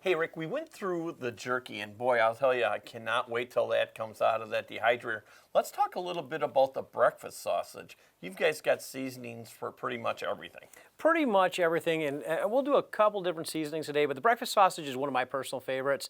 Hey, Rick, we went through the jerky, and boy, I'll tell you, I cannot wait till that comes out of that dehydrator. Let's talk a little bit about the breakfast sausage. You guys got seasonings for pretty much everything. Pretty much everything, and we'll do a couple different seasonings today, but the breakfast sausage is one of my personal favorites.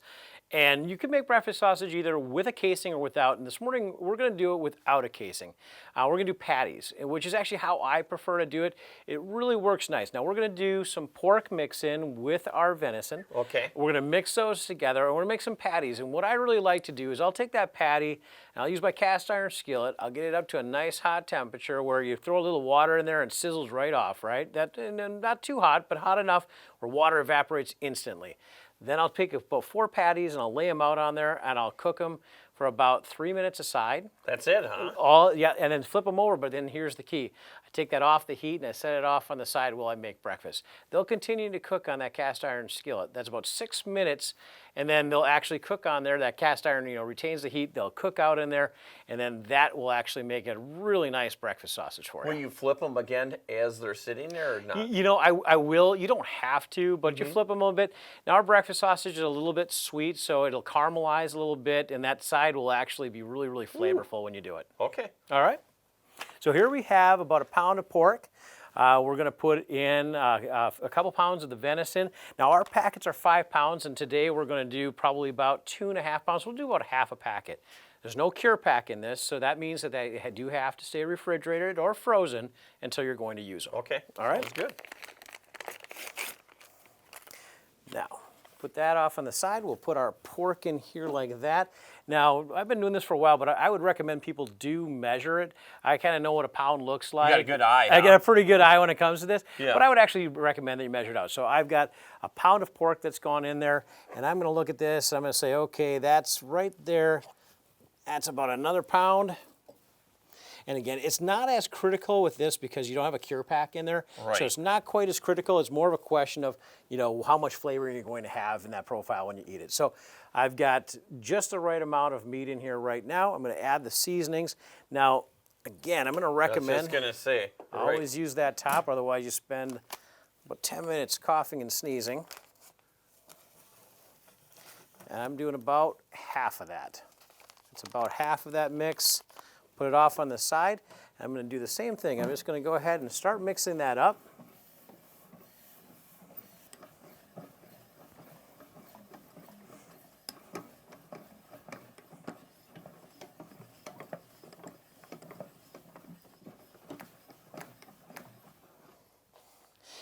And you can make breakfast sausage either with a casing or without, and this morning we're going to do it without a casing. We're going to do patties, which is actually how I prefer to do it. It really works nice. Now we're going to do some pork mix-in with our venison. Okay. We're going to mix those together, and we're going to make some patties. And what I really like to do is I'll take that patty, and I'll use my cast iron skillet. I'll get it up to a nice hot temperature where you throw a little water in there and sizzles right off, right? And not too hot, but hot enough where water evaporates instantly. Then I'll pick about 4 patties and I'll lay them out on there and I'll cook them for about 3 minutes aside. That's it, huh? Yeah, and then flip them over, but then here's the key. I take that off the heat and I set it off on the side while I make breakfast. They'll continue to cook on that cast iron skillet. That's about 6 minutes, and then they'll actually cook on there. That cast iron, retains the heat. They'll cook out in there, and then that will actually make a really nice breakfast sausage for you. Will you flip them again as they're sitting there or not? I will. You don't have to, but you flip them a little bit. Now our breakfast sausage is a little bit sweet, so it'll caramelize a little bit, and that side will actually be really, really flavorful when you do it. Okay. All right. So here we have about a pound of pork. We're going to put in a couple pounds of the venison. Now our packets are 5 pounds, and today we're going to do probably about 2.5 pounds. We'll do about half a packet. There's no cure pack in this, so that means that they do have to stay refrigerated or frozen until you're going to use them. Okay. All right. Sounds good. Now, put that off on the side. We'll put our pork in here like that. Now, I've been doing this for a while, but I would recommend people do measure it. I kind of know what a pound looks like. You got a good eye, I huh? get a pretty good eye when it comes to this. Yeah. But I would actually recommend that you measure it out. So I've got a pound of pork that's gone in there, and I'm going to look at this, and I'm going to say, okay, that's right there. That's about another pound. And again, it's not as critical with this because you don't have a cure pack in there. Right. So it's not quite as critical. It's more of a question of, how much flavor you're going to have in that profile when you eat it. So I've got just the right amount of meat in here right now. I'm going to add the seasonings. Now, again, I'm going to recommend. I was just going to say. Always use that top, otherwise you spend about 10 minutes coughing and sneezing. And I'm doing about half of that. It's about half of that mix. Put it off on the side. I'm going to do the same thing. I'm just going to go ahead and start mixing that up.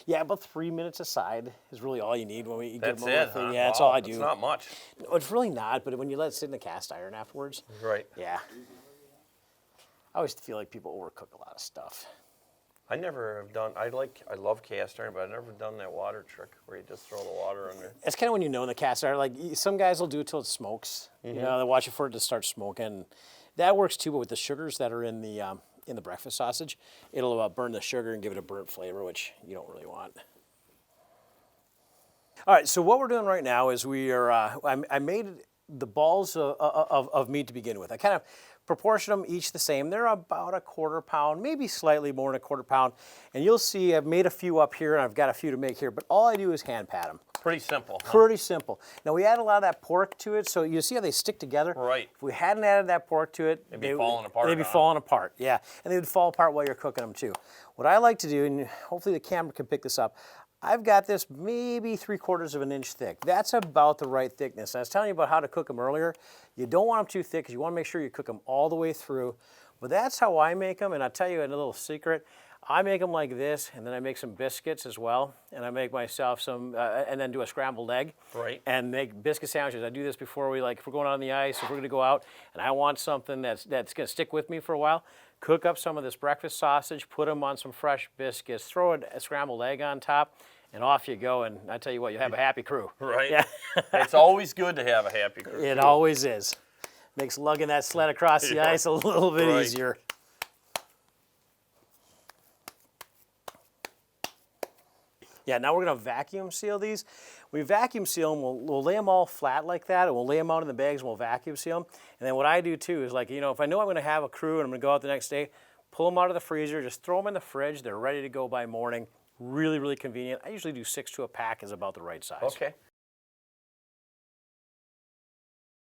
Yeah, about 3 minutes aside is really all you need when we That's get it, them. huh? Yeah, that's Wow, all I do. It's not much. No, it's really not, but when you let it sit in the cast iron afterwards. Right. Yeah. I always feel like people overcook a lot of stuff. I never have done, I love cast iron, but I've never done that water trick where you just throw the water in there. It's kind of when in the cast iron, like some guys will do it till it smokes. They watch it for it to start smoking. That works too, but with the sugars that are in the breakfast sausage, it'll burn the sugar and give it a burnt flavor, which you don't really want. All right, so what we're doing right now is I made the balls of meat to begin with. I kind of proportion them each the same. They're about a 1/4 pound, maybe slightly more than a 1/4 pound. And you'll see I've made a few up here and I've got a few to make here, but all I do is hand pat them. Pretty simple. Huh? Pretty simple. Now we add a lot of that pork to it, so you see how they stick together? Right. If we hadn't added that pork to it, They'd be falling apart. They'd be falling apart, yeah. And they would fall apart while you're cooking them too. What I like to do, and hopefully the camera can pick this up, I've got this maybe 3/4 of an inch thick. That's about the right thickness. I was telling you about how to cook them earlier. You don't want them too thick because you want to make sure you cook them all the way through. But that's how I make them, and I'll tell you a little secret. I make them like this, and then I make some biscuits as well, and I make myself some, and then do a scrambled egg. Right. And make biscuit sandwiches. I do this before if we're going out on the ice, if we're going to go out, and I want something that's going to stick with me for a while. Cook up some of this breakfast sausage, put them on some fresh biscuits, throw a scrambled egg on top, and off you go. And I tell you what, you have a happy crew. Right. Yeah. It's always good to have a happy crew. It always is. Makes lugging that sled across the ice a little bit Right. easier. Yeah, now we're going to vacuum seal these. We vacuum seal them, we'll lay them all flat like that, and we'll lay them out in the bags and we'll vacuum seal them. And then what I do too is if I know I'm going to have a crew and I'm going to go out the next day, pull them out of the freezer, just throw them in the fridge. They're ready to go by morning. Really, really convenient. I usually do 6 to a pack is about the right size. Okay.